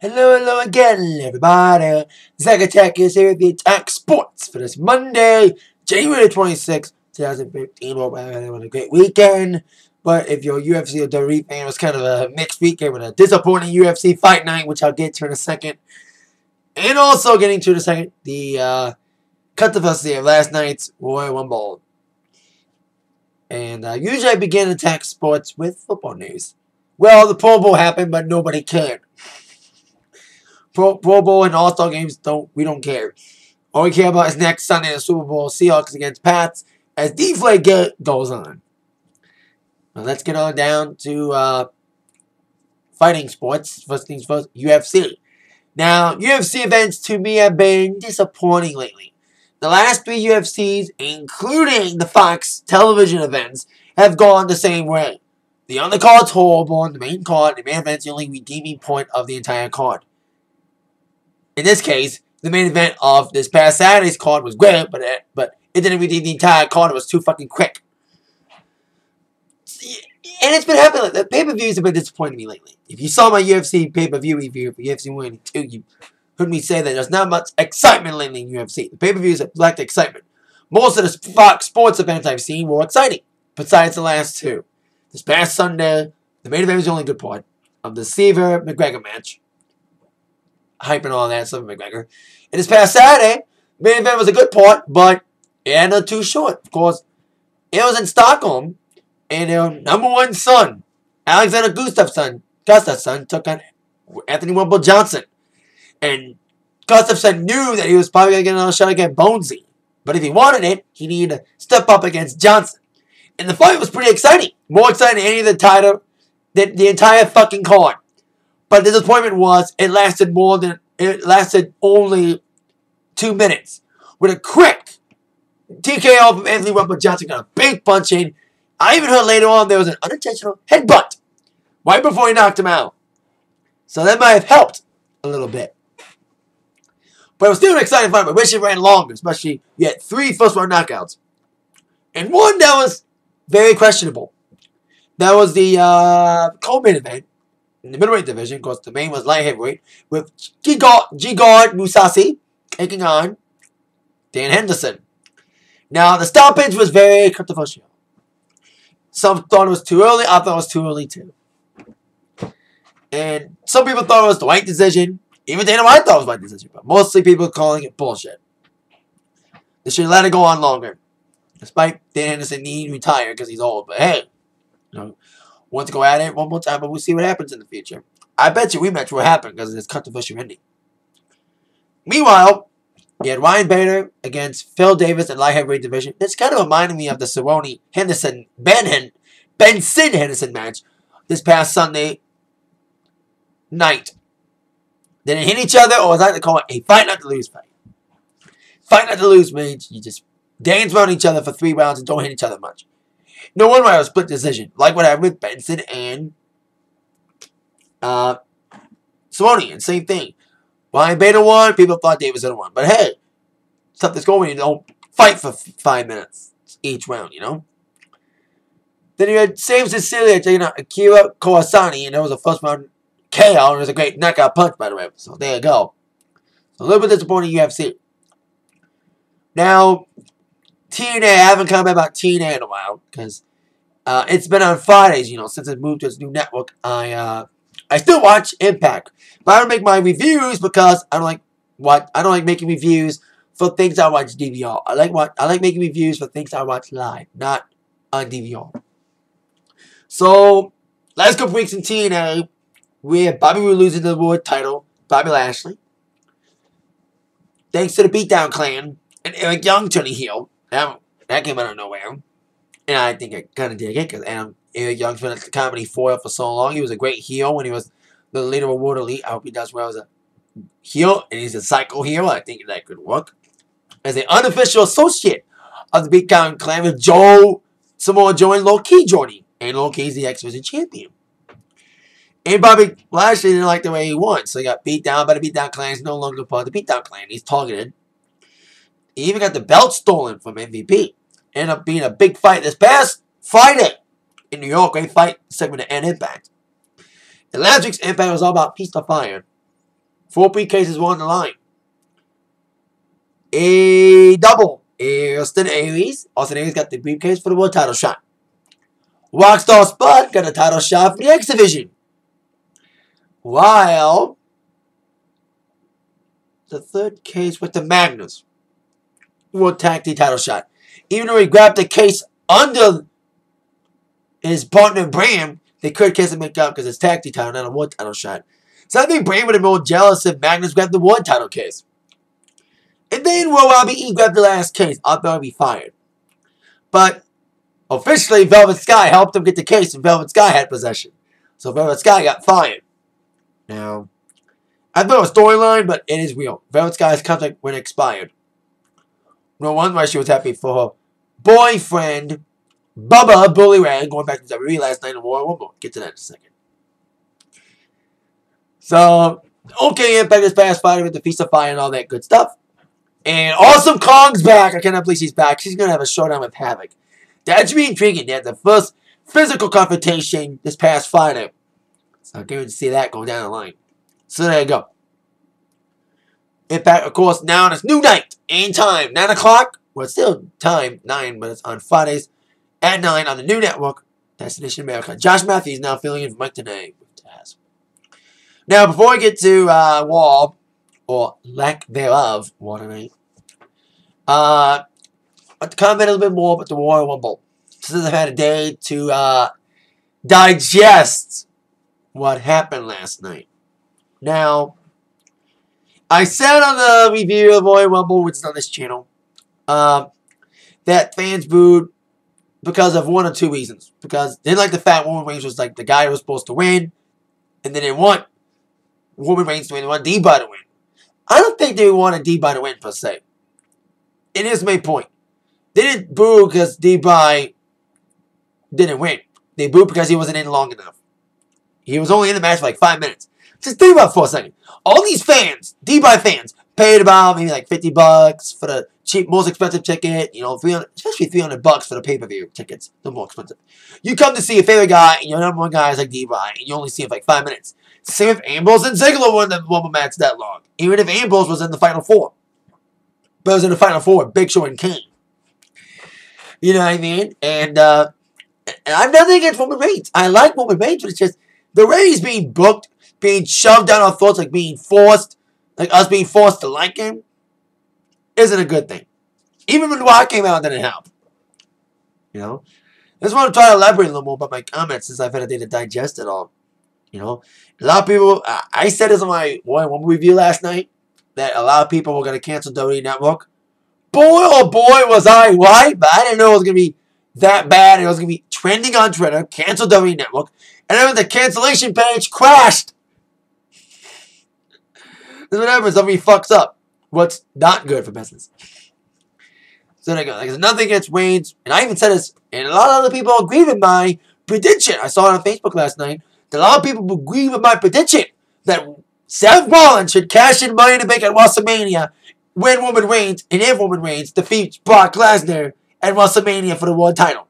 Hello again, everybody. Zach Attack is here with the Atak Sportz for this Monday, January 26th, 2015. Hope everyone had a great weekend. But if you're a UFC or WWE fan, it was kind of a mixed weekend with a disappointing UFC fight night, which I'll get to in a second. And also getting to in a second, the controversy of last night's Royal Rumble. And usually I begin Atak Sportz with football news. Well, the Pro Bowl happened, but nobody cared. Pro Bowl and All-Star games, we don't care. All we care about is next Sunday the Super Bowl, Seahawks against Pats, as Deflate goes on. Now let's get on down to fighting sports. First things first, UFC. Now, UFC events to me have been disappointing lately. The last 3 UFCs, including the Fox television events, have gone the same way. The undercard's horrible, and the main event's the only redeeming point of the entire card. In this case, the main event of this past Saturday's card was great, but it didn't redeem the entire card. It was too fucking quick. And it's been happening. The pay-per-views have been disappointing me lately. If you saw my UFC pay-per-view review for UFC 1 and 2, you heard me say that there's not much excitement lately in UFC. The pay-per-views have lacked excitement. Most of the Fox Sports events I've seen were exciting, besides the last 2. This past Sunday, the main event was the only good part of the Seaver-McGregor match. Hyping all that stuff, McGregor. And this past Saturday, the main event was a good part, but it ended too short. Of course, it was in Stockholm, and their #1 son, Alexander Gustafsson, took on Anthony Rumble Johnson. And Gustafsson knew that he was probably going to get another shot against Bonesy. But if he wanted it, he needed to step up against Johnson. And the fight was pretty exciting. More exciting than any of the entire fucking card. But the disappointment was it lasted only 2 minutes. With a quick TKO from Anthony Rumble Johnson, got a big punch in. I even heard later on there was an unintentional headbutt right before he knocked him out. So that might have helped a little bit. But it was still an exciting fight. But I wish it ran longer, especially you had 3 first-round knockouts. And one that was very questionable. That was the co-main event. In the middleweight division, of course, the main was light heavyweight, with Gegard Mousasi taking on Dan Henderson. Now, the stoppage was very controversial. Some thought it was too early. I thought it was too early, too. And some people thought it was the right decision. Even Dana White thought it was the right decision. But mostly people calling it bullshit. They should let it go on longer. Despite Dan Henderson needing to retire because he's old. But hey, you know, want to go at it one more time, but we'll see what happens in the future. I bet you rematch will happen because of this controversial ending. Meanwhile, you had Ryan Bader against Phil Davis in light heavyweight division. This kind of reminded me of the Cerrone Henderson Benson Henderson match this past Sunday night. They didn't hit each other, or as I like to call it, a fight not to lose fight. Fight not to lose means you just dance around each other for 3 rounds and don't hit each other much. No wonder why it was a split decision. Like what happened with Benson and Cerrone. And same thing. Ryan Bader won. People thought Davis had won. But hey, something's going when you don't fight for 5 minutes each round, you know? Then you had Sam Cecilia taking out Akira Kawasani. And that was a first round KO. And it was a great knockout punch, by the way. So there you go. So a little bit disappointing UFC. Now, TNA, I haven't commented about TNA in a while because it's been on Fridays, you know, since it moved to its new network. I still watch Impact, but I don't make my reviews because I don't like making reviews for things I watch DVR. I like making reviews for things I watch live, not on DVR. So last couple weeks in TNA, we had Bobby Roode losing the world title, Bobby Lashley, thanks to the Beatdown Clan and Eric Young turning heel. That came out of nowhere. And I think I kind of dig it because Eric Young's been at the comedy foil for so long. He was a great heel when he was the leader of World Elite. I hope he does well as a heel. And he's a psycho heel. I think that could work. As an unofficial associate of the Beatdown Clan with Samoa Joe and Low Ki joining. And Low Ki's the X-Division champion. And Bobby Lashley didn't like the way he won. So he got beat down by the Beatdown Clan. He's no longer part of the Beatdown Clan. He's targeted. He even got the belt stolen from MVP. Ended up being a big fight this past Friday in New York. Great fight segment at Impact. And last week's Impact was all about Peace to Fire. 4 briefcases were on the line. A double. Austin Aries. Austin Aries got the briefcase for the world title shot. Rockstar Spud got a title shot for the X Division. While the third case with the Magnus World Tag Team title shot. Even though he grabbed the case under his partner Bram, they could kiss and make up because it's tag team title, not a world title shot. So I think Bram would have been more jealous if Magnus grabbed the world title case. And then Will RBE grabbed the last case. I thought he'd be fired. But officially, Velvet Sky helped him get the case, and Velvet Sky had possession. So Velvet Sky got fired. Now, I thought it was a storyline, but it is real. Velvet Sky's contract went expired. No wonder why she was happy for her boyfriend, Bubba Bully Ray, going back to WWE last night in Royal Rumble. Get to that in a second. So, okay, Impact is past Friday with the Feast of Fire and all that good stuff. And Awesome Kong's back. I cannot believe she's back. She's going to have a showdown with Havoc. That should be intriguing. They had the first physical confrontation this past Friday. So I can't see that going down the line. So there you go. Impact, of course, now on its new night and time. 9 o'clock. Well, it's still time, 9, but it's on Fridays at 9 on the new network, Destination America. Josh Matthews now filling in for Mike today with Taz. Now, before I get to War, or lack thereof, War tonight, I'd like to comment a little bit more about the Royal Rumble. Since I've had a day to digest what happened last night. Now, I said on the review of Royal Rumble, which is on this channel, that fans booed because of one or two reasons. Because they didn't like the fact Roman Reigns was like the guy who was supposed to win, and they didn't want Roman Reigns to win. They wanted D-Bar to win. I don't think they wanted D-Bar to win, per se. It is my point. They didn't boo because D-Bar didn't win. They booed because he wasn't in long enough. He was only in the match for like 5 minutes. Just think about it for a second. All these fans, D-Bar fans, paid about maybe like $50 for the cheap, most expensive ticket. You know, especially $300 for the pay-per-view tickets. They're more expensive. You come to see your favorite guy, and your number one guy is like D-Bar, and you only see him for like 5 minutes. Same if Ambrose and Ziggler were in the Rumble match that long. Even if Ambrose was in the Final Four. But it was in the Final Four, Big Show and Kane. You know what I mean? And I have nothing against Roman Reigns. I like Roman Reigns, but it's just the way he's being booked, being shoved down our throats, like being forced, like us being forced to like him, isn't a good thing. Even when Rock came out, it didn't help. You know? I just want to try to elaborate a little more about my comments since I've had a day to digest it all. You know? A lot of people, I said this on my Royal Rumble review last night, that a lot of people were going to cancel WWE Network. Boy, oh boy, was I right, but I didn't know it was going to be that bad. It was going to be trending on Twitter, cancel WWE Network, and then the cancellation page crashed. This is what happens. Somebody fucks up what's not good for business. So there you go. Like, there's nothing against Reigns, and I even said this, and a lot of other people agree with my prediction. I saw it on Facebook last night. That a lot of people agree with my prediction that Seth Rollins should cash in Money in the Bank at WrestleMania when Roman Reigns, and if Roman Reigns defeats Brock Lesnar at WrestleMania for the world title.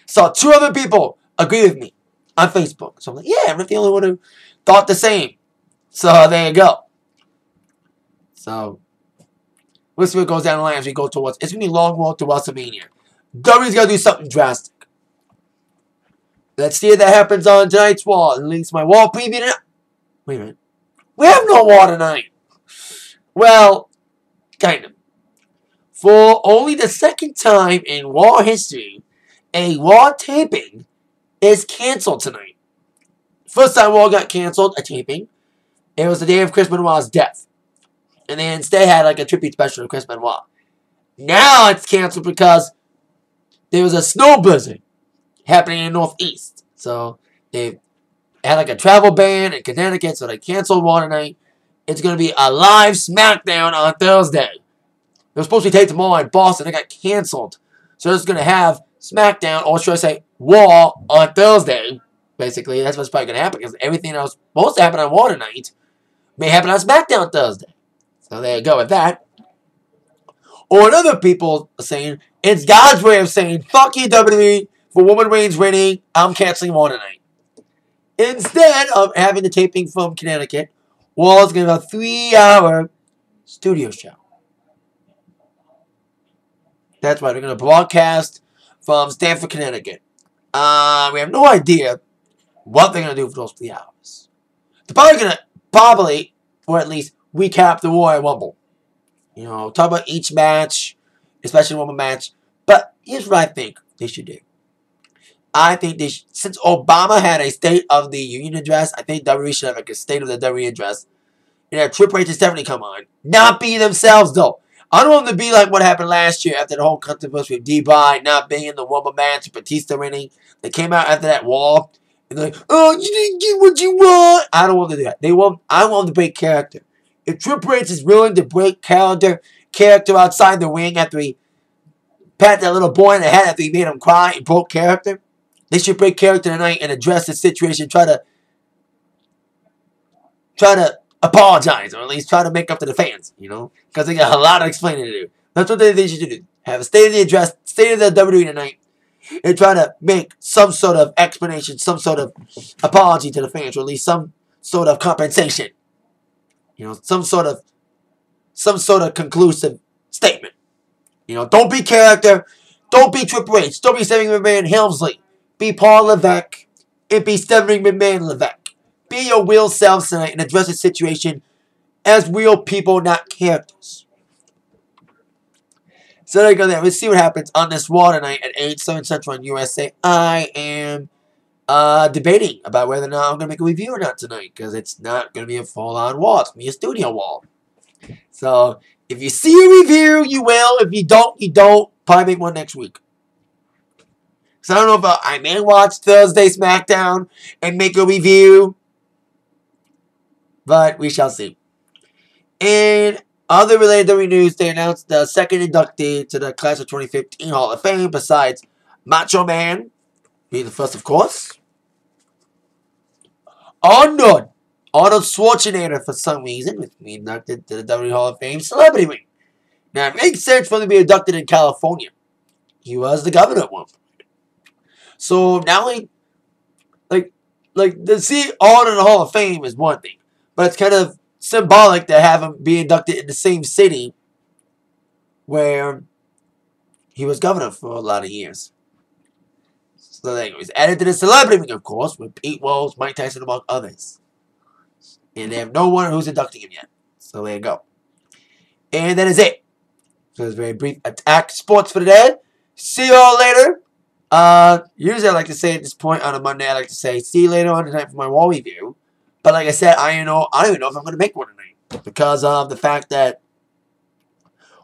So 2 other people agree with me on Facebook. So I'm like, yeah, I'm not the only one who thought the same. So there you go. So we'll see what goes down the line as we go towards. It's going to be a long road to WrestleMania. WWE's got to do something drastic. Let's see if that happens on tonight's Raw. And links my Raw preview tonight. Wait a minute. We have no Raw tonight. Well, kind of. For only the second time in Raw history, a Raw taping is canceled tonight. First time Raw got canceled, a taping, it was the day of Chris Benoit's death. And they instead had like a tribute special to Chris Benoit. Now it's canceled because there was a snow blizzard happening in the Northeast. So they had like a travel ban in Connecticut, so they canceled Raw tonight. It's going to be a live SmackDown on Thursday. It was supposed to be taped tomorrow in Boston. It got canceled. So it's going to have SmackDown, or should I say Raw, on Thursday. Basically, that's what's probably going to happen, because everything that was supposed to happen on Raw tonight may happen on SmackDown Thursday. So there you go with that. Or other people are saying, it's God's way of saying, fuck you, WWE, for Roman Reigns winning, I'm canceling Raw tonight. Instead of having the taping from Connecticut, Wall's going to have a 3-hour studio show. That's right. They're going to broadcast from Stamford, Connecticut. We have no idea what they're going to do for those 3 hours. They're probably going to, or at least, recap the Royal Rumble. You know, talk about each match, especially the Rumble match. But here's what I think they should do. I think they should, since Obama had a State of the Union address, I think WWE should have like a State of the WWE address. And have Triple H and Stephanie come on. Not be themselves, though. I don't want them to be like what happened last year after the whole controversy with D-Bry not being in the Rumble match, Batista winning. They came out after that wall, and they're like, oh, you didn't get what you want. I don't want them to do that. I want them to break character. If Triple H is willing to break character outside the ring after he pat that little boy in the head after he made him cry and broke character, they should break character tonight and address the situation, try to apologize, or at least try to make up to the fans, you know, because they got a lot of explaining to do. That's what they should do. Have a State of the WWE tonight, and try to make some sort of explanation, some sort of apology to the fans, or at least some sort of compensation. You know, some sort of conclusive statement. You know, don't be character, don't be Triple H, don't be Stephanie McMahon Helmsley, be Paul Levesque, and be Stephanie McMahon Levesque. Be your real selves tonight and address the situation as real people, not characters. So there you go there. Let's see what happens on this Raw tonight at 8, 7 Central on USA. I am debating about whether or not I'm going to make a review or not tonight, because it's not going to be a full-on Raw. It's going to be a studio wall. So if you see a review, you will. If you don't, you don't. Probably make one next week. So I don't know if I may watch Thursday SmackDown and make a review, but we shall see. And other related WWE news, they announced the second inductee to the Class of 2015 Hall of Fame, besides Macho Man, being the first, of course. Arnold Schwartzenger, for some reason, was inducted to the WWE Hall of Fame Celebrity Ring. Now, it makes sense for him to be inducted in California. He was the governor at one point. So, now to see Arnold in the Hall of Fame is one thing. But it's kind of symbolic to have him be inducted in the same city where he was governor for a lot of years. So there you go. He's added to the celebrity ring, of course, with Pete Wells, Mike Tyson, among others. And they have no one who's inducting him yet. So there you go. And that is it. So it's a very brief Atak Sportz for today. See you all later. Usually I like to say at this point on a Monday, I like to say, see you later on tonight for my wall review. But like I said, I don't even know if I'm going to make one tonight, because of the fact that,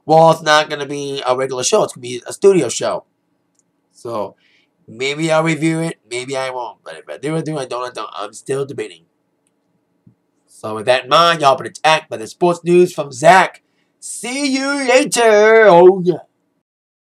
well, it's not going to be a regular show. It's going to be a studio show. So maybe I'll review it. Maybe I won't. But if I do, I do. I don't. I'm still debating. So with that in mind, y'all been attacked by the sports news from Zach. See you later. Oh, yeah.